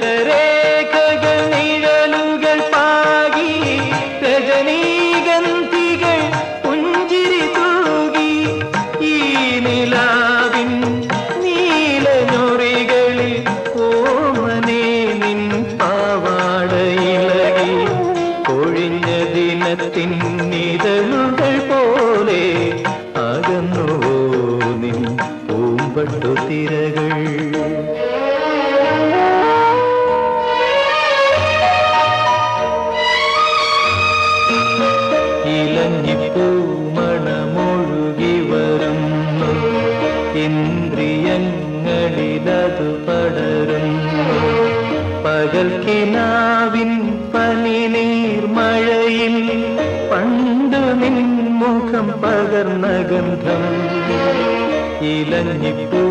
രജതരേഖകൾ നിഴലുകൾ പാകി രജനീഗന്ധികൾ പുഞ്ചിരി തൂകി ഈ നിലാവിൻ നീലഞ്ഞൊറികളിൽ ഓമനേ നിൻ പാവാടയിളകി കൊഴിഞ്ഞ ദിനത്തിൻ നിഴലുകൾ പോലെ അകന്നുവോ നിൻ പൂമ്പട്ടുതിരകൾ ഇലഞ്ഞിപ്പൂമണമൊഴുകി വരുന്നു ഇന്ദ്രിയങ്ങളിലതു പടരുന്നു പകൽക്കിനാവിൻ പനിനീർ മഴയിൽ പണ്ടു നിൻമുഖം പകർന്ന ഗന്ധം ഇലഞ്ഞിപ്പൂ